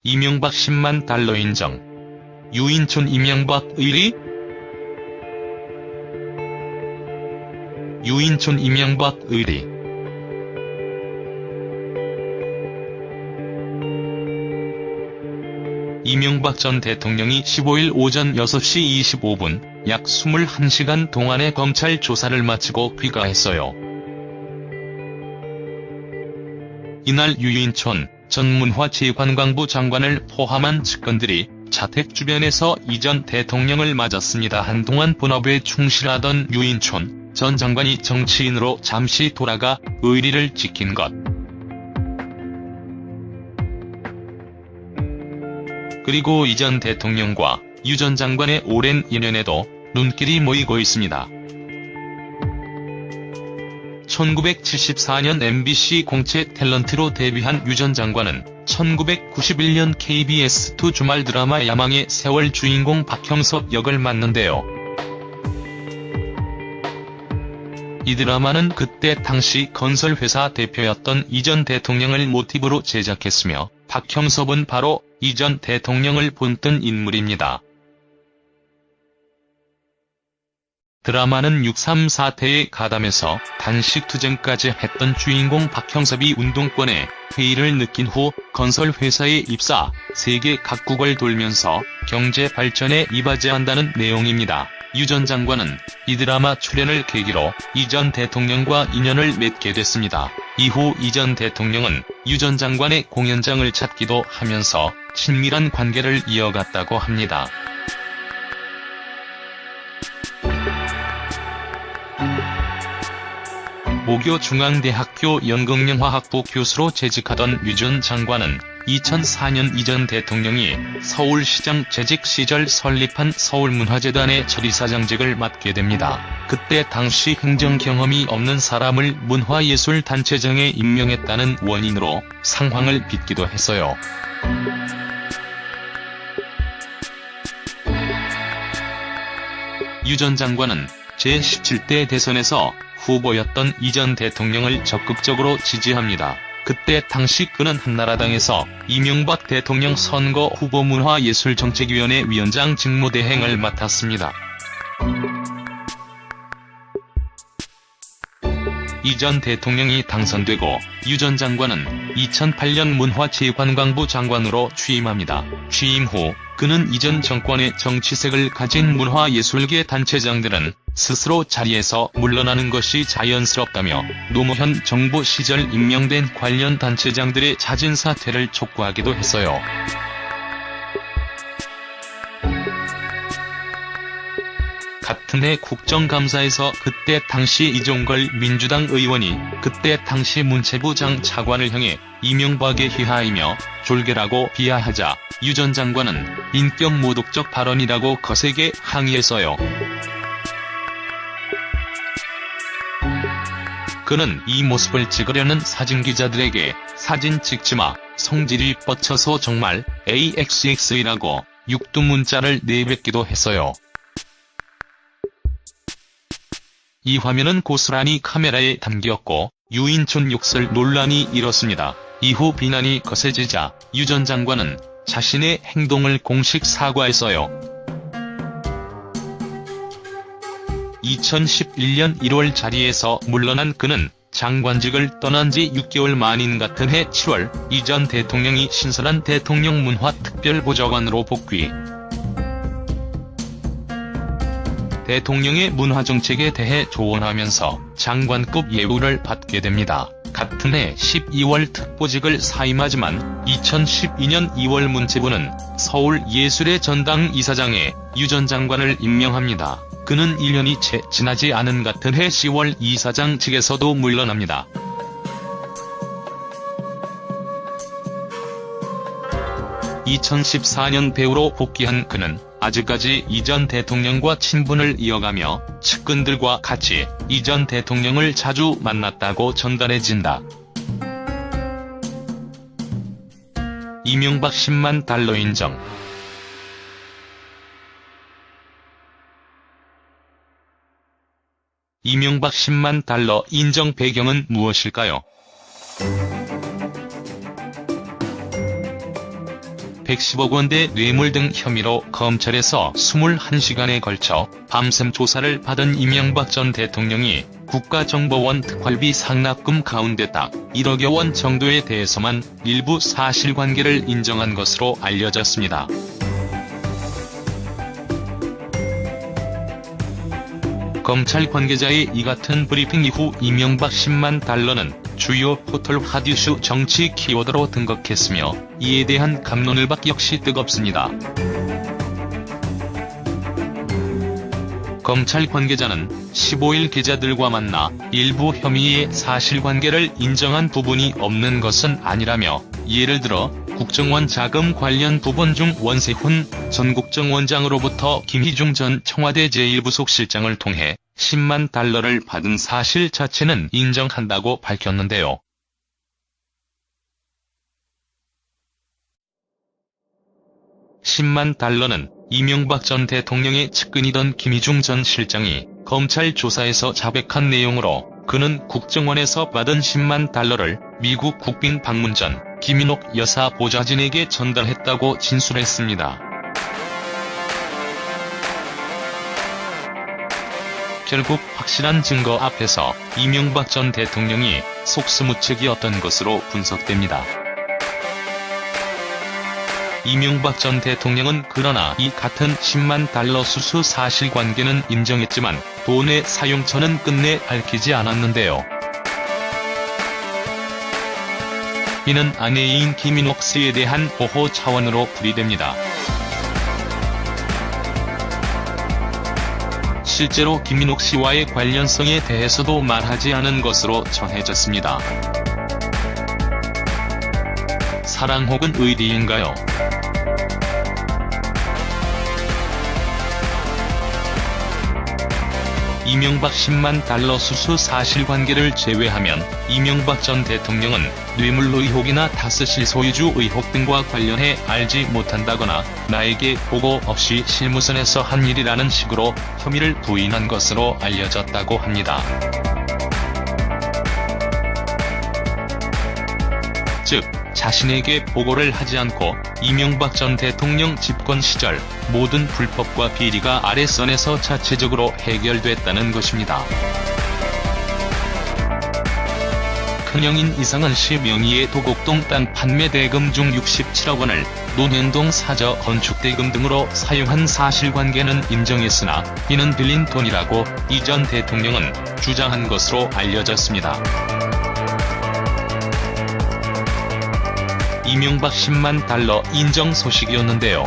이명박 10만 달러 인정. 유인촌 이명박 의리? 유인촌 이명박 의리. 이명박 전 대통령이 15일 오전 6시 25분, 약 21시간 동안의 검찰 조사를 마치고 귀가했어요. 이날 유인촌 전 문화체육관광부 장관을 포함한 측근들이 자택 주변에서 이 전 대통령을 맞았습니다. 한동안 본업에 충실하던 유인촌 전 장관이 정치인으로 잠시 돌아가 의리를 지킨 것. 그리고 이 전 대통령과 유 전 장관의 오랜 인연에도 눈길이 모이고 있습니다. 1974년 MBC 공채 탤런트로 데뷔한 유 전 장관은 1991년 KBS2 주말 드라마 야망의 세월 주인공 박형섭 역을 맡는데요. 이 드라마는 그때 당시 건설회사 대표였던 이 전 대통령을 모티브로 제작했으며 박형섭은 바로 이 전 대통령을 본뜬 인물입니다. 드라마는 6.3 사태에 가담해서 단식투쟁까지 했던 주인공 박형섭이 운동권의 회의를 느낀 후 건설회사에 입사, 세계 각국을 돌면서 경제 발전에 이바지한다는 내용입니다. 유 전 장관은 이 드라마 출연을 계기로 이 전 대통령과 인연을 맺게 됐습니다. 이후 이 전 대통령은 유 전 장관의 공연장을 찾기도 하면서 친밀한 관계를 이어갔다고 합니다. 모교중앙대학교 연극영화학부 교수로 재직하던 유 전 장관은 2004년 이 전 대통령이 서울시장 재직 시절 설립한 서울문화재단의 처리사장직을 맡게 됩니다. 그때 당시 행정 경험이 없는 사람을 문화예술단체장에 임명했다는 원인으로 상황을 빚기도 했어요. 유 전 장관은 제17대 대선에서 후보였던 이 전 대통령을 적극적으로 지지합니다. 그때 당시 그는 한나라당에서 이명박 대통령 선거 후보 문화예술정책위원회 위원장 직무대행을 맡았습니다. 이 전 대통령이 당선되고 유 전 장관은 2008년 문화체육관광부 장관으로 취임합니다. 취임 후 그는 이전 정권의 정치색을 가진 문화예술계 단체장들은 스스로 자리에서 물러나는 것이 자연스럽다며 노무현 정부 시절 임명된 관련 단체장들의 잦은 사퇴를 촉구하기도 했어요. 같은 해 국정감사에서 그때 당시 이종걸 민주당 의원이 그때 당시 문체부 장 차관을 향해 이명박에 희화이며 졸개라고 비하하자 유 전 장관은 인격 모독적 발언이라고 거세게 항의했어요. 그는 이 모습을 찍으려는 사진기자들에게 사진 찍지마, 성질이 뻗쳐서 정말 AXX이라고 육두문자를 내뱉기도 했어요. 이 화면은 고스란히 카메라에 담겼고 유인촌 욕설 논란이 일었습니다. 이후 비난이 거세지자 유 전 장관은 자신의 행동을 공식 사과했어요. 2011년 1월 자리에서 물러난 그는 장관직을 떠난 지 6개월 만인 같은 해 7월 이 전 대통령이 신설한 대통령 문화특별보좌관으로 복귀. 대통령의 문화정책에 대해 조언하면서 장관급 예우를 받게 됩니다. 같은 해 12월 특보직을 사임하지만 2012년 2월 문체부는 서울예술의 전당 이사장에 유 전 장관을 임명합니다. 그는 1년이 채 지나지 않은 같은 해 10월 이사장직에서도 물러납니다. (2014년) 배우로 복귀한 그는 아직까지 이 전 대통령과 친분을 이어가며 측근들과 같이 이 전 대통령을 자주 만났다고 전달해진다. 이명박 10만 달러 인정. 이명박 10만 달러 인정 배경은 무엇일까요? 110억 원대 뇌물 등 혐의로 검찰에서 21시간에 걸쳐 밤샘 조사를 받은 이명박 전 대통령이 국가정보원 특활비 상납금 가운데 딱 1억여 원 정도에 대해서만 일부 사실관계를 인정한 것으로 알려졌습니다. 검찰 관계자의 이 같은 브리핑 이후 이명박 10만 달러는 주요 포털 핫이슈 정치 키워드로 등극했으며 이에 대한 갑론을박 역시 뜨겁습니다. 검찰 관계자는 15일 기자들과 만나 일부 혐의의 사실관계를 인정한 부분이 없는 것은 아니라며 예를 들어 국정원 자금 관련 부분 중 원세훈 전 국정원장으로부터 김희중 전 청와대 제1부속실장을 통해 10만 달러를 받은 사실 자체는 인정한다고 밝혔는데요. (10만 달러는) 이명박 전 대통령의 측근이던 김희중 전 실장이 검찰 조사에서 자백한 내용으로 그는 국정원에서 받은 10만 달러를 미국 국빈 방문 전 김인옥 여사 보좌진에게 전달했다고 진술했습니다. 결국 확실한 증거 앞에서 이명박 전 대통령이 속수무책이었던 것으로 분석됩니다. 이명박 전 대통령은 그러나 이 같은 10만 달러 수수 사실관계는 인정했지만 돈의 사용처는 끝내 밝히지 않았는데요. 이는 아내인 김인옥 씨에 대한 보호 차원으로 풀이됩니다. 실제로 김인옥 씨와의 관련성에 대해서도 말하지 않은 것으로 전해졌습니다. 사랑 혹은 의리인가요? 이명박 10만 달러 수수 사실관계를 제외하면 이명박 전 대통령은 뇌물 의혹이나 다스실 소유주 의혹 등과 관련해 알지 못한다거나 나에게 보고 없이 실무선에서 한 일이라는 식으로 혐의를 부인한 것으로 알려졌다고 합니다. 즉, 자신에게 보고를 하지 않고 이명박 전 대통령 집권 시절 모든 불법과 비리가 아랫선에서 자체적으로 해결됐다는 것입니다. 큰형인 이상은 씨 명의의 도곡동 땅 판매 대금 중 67억 원을 논현동 사저 건축 대금 등으로 사용한 사실관계는 인정했으나 이는 빌린 돈이라고 이 전 대통령은 주장한 것으로 알려졌습니다. 이명박 10만 달러 인정 소식이었는데요.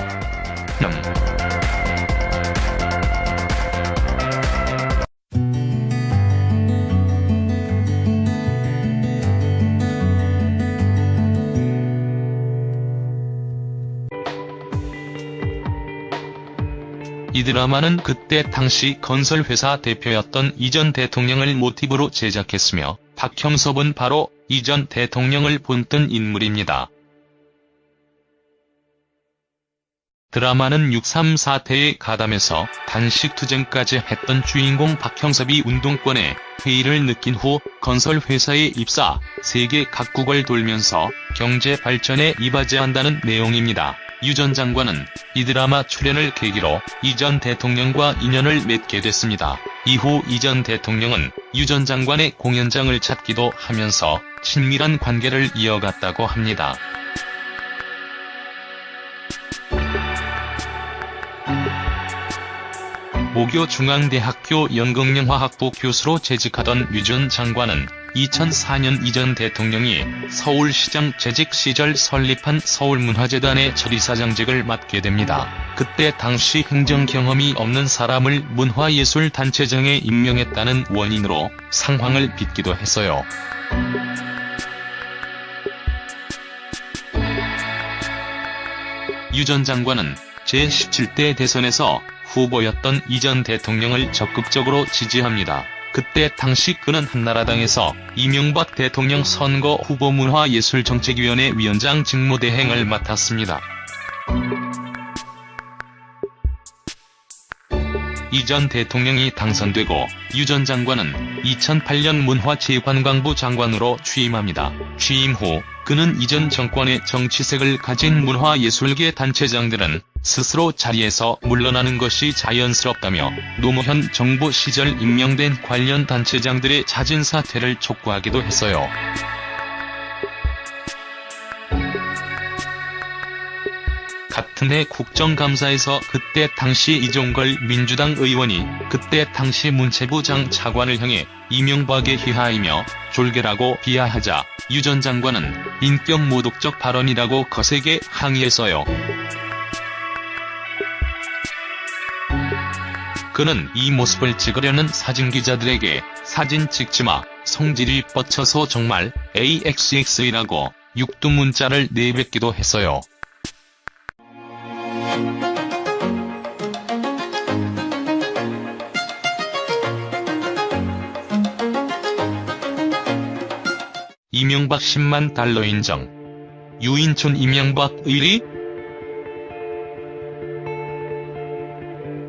이 드라마는 그때 당시 건설회사 대표였던 이 전 대통령을 모티브로 제작했으며 박형섭은 바로 이 전 대통령을 본뜬 인물입니다. 드라마는 6.3 사태에 가담해서 단식투쟁까지 했던 주인공 박형섭이 운동권의 회의를 느낀 후 건설회사에 입사, 세계 각국을 돌면서 경제 발전에 이바지한다는 내용입니다. 유 전 장관은 이 드라마 출연을 계기로 이 전 대통령과 인연을 맺게 됐습니다. 이후 이 전 대통령은 유 전 장관의 공연장을 찾기도 하면서 친밀한 관계를 이어갔다고 합니다. 모교중앙대학교 연극영화학부 교수로 재직하던 유 전 장관은 2004년 이 전 대통령이 서울시장 재직 시절 설립한 서울문화재단의 처리사장직을 맡게 됩니다. 그때 당시 행정 경험이 없는 사람을 문화예술단체장에 임명했다는 원인으로 상황을 빚기도 했어요. 유 전 장관은 제17대 대선에서 후보였던 이 전 대통령을 적극적으로 지지합니다. 그때 당시 그는 한나라당에서 이명박 대통령 선거 후보 문화예술정책위원회 위원장 직무대행을 맡았습니다. 이 전 대통령이 당선되고 유 전 장관은 2008년 문화체육관광부 장관으로 취임합니다. 취임 후 그는 이전 정권의 정치색을 가진 문화예술계 단체장들은 스스로 자리에서 물러나는 것이 자연스럽다며 노무현 정부 시절 임명된 관련 단체장들의 잦은 사퇴를 촉구하기도 했어요. 같은 해 국정감사에서 그때 당시 이종걸 민주당 의원이 그때 당시 문체부 장 차관을 향해 이명박에 희화이며 졸개라고 비하하자 유 전 장관은 인격 모독적 발언이라고 거세게 항의했어요. 그는 이 모습을 찍으려는 사진기자들에게 "사진 찍지마, 성질이 뻗쳐서 정말 AXX이라고 육두문자를 내뱉기도 했어요. 이명박 10만 달러 인정. 유인촌 이명박 의리?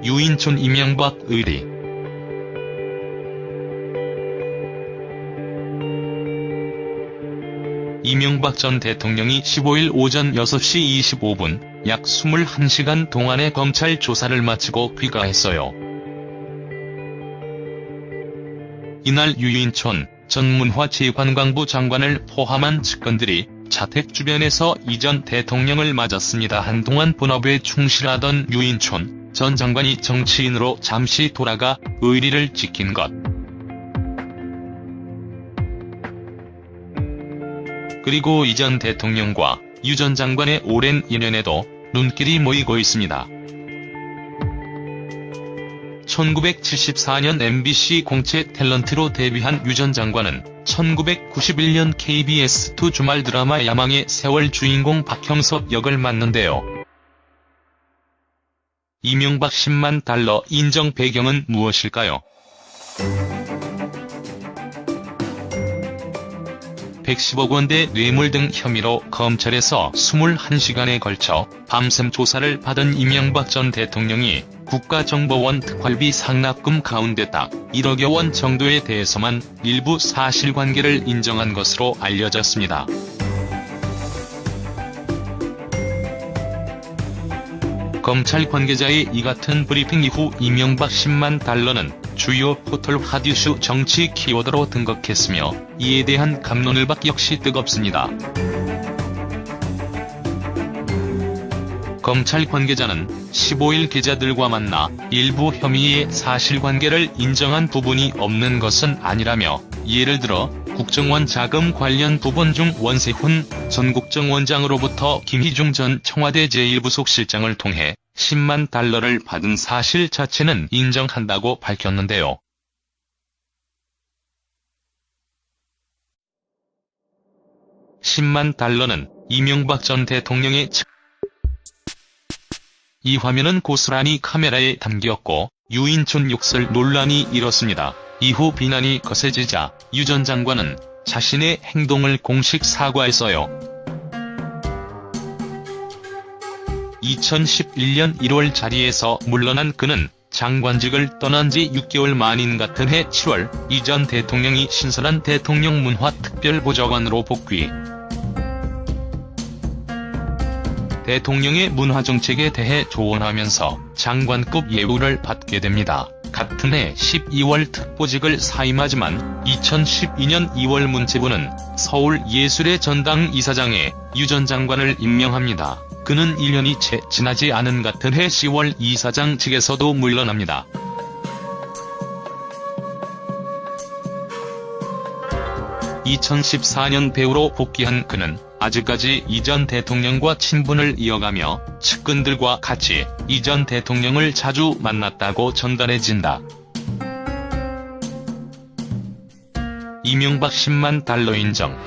유인촌 이명박 의리. 이명박 전 대통령이 15일 오전 6시 25분, 약 21시간 동안의 검찰 조사를 마치고 귀가했어요. 이날 유인촌 전 문화체육관광부 장관을 포함한 측근들이 자택 주변에서 이 전 대통령을 맞았습니다. 한동안 본업에 충실하던 유인촌 전 장관이 정치인으로 잠시 돌아가 의리를 지킨 것. 그리고 이 전 대통령과 유 전 장관의 오랜 인연에도 눈길이 모이고 있습니다. 1974년 MBC 공채 탤런트로 데뷔한 유 전 장관은 1991년 KBS2 주말 드라마 야망의 세월 주인공 박형섭 역을 맡는데요. 이명박 10만 달러 인정 배경은 무엇일까요? 110억 원대 뇌물 등 혐의로 검찰에서 21시간에 걸쳐 밤샘 조사를 받은 이명박 전 대통령이 국가정보원 특활비 상납금 가운데 딱 1억여 원 정도에 대해서만 일부 사실관계를 인정한 것으로 알려졌습니다. 검찰 관계자의 이 같은 브리핑 이후 이명박 10만 달러는 주요 포털 핫이슈 정치 키워드로 등극했으며 이에 대한 갑론을박 역시 뜨겁습니다. 검찰 관계자는 15일 기자들과 만나 일부 혐의의 사실관계를 인정한 부분이 없는 것은 아니라며, 예를 들어 국정원 자금 관련 부분 중 원세훈 전 국정원장으로부터 김희중 전 청와대 제1부속실장을 통해 10만 달러를 받은 사실 자체는 인정한다고 밝혔는데요. (10만 달러는) 이명박 전 대통령의 이 화면은 고스란히 카메라에 담겼고 유인촌 욕설 논란이 일었습니다. 이후 비난이 거세지자 유 전 장관은 자신의 행동을 공식 사과했어요. 2011년 1월 자리에서 물러난 그는 장관직을 떠난 지 6개월 만인 같은 해 7월 이 전 대통령이 신설한 대통령 문화특별보좌관으로 복귀. 대통령의 문화정책에 대해 조언하면서 장관급 예우를 받게 됩니다. 같은 해 12월 특보직을 사임하지만 2012년 2월 문체부는 서울예술의 전당 이사장에 유 전 장관을 임명합니다. 그는 1년이 채 지나지 않은 같은 해 10월 이사장직에서도 물러납니다. (2014년) 배우로 복귀한 그는 아직까지 이 전 대통령과 친분을 이어가며 측근들과 같이 이 전 대통령을 자주 만났다고 전달해진다. 이명박 10만 달러 인정.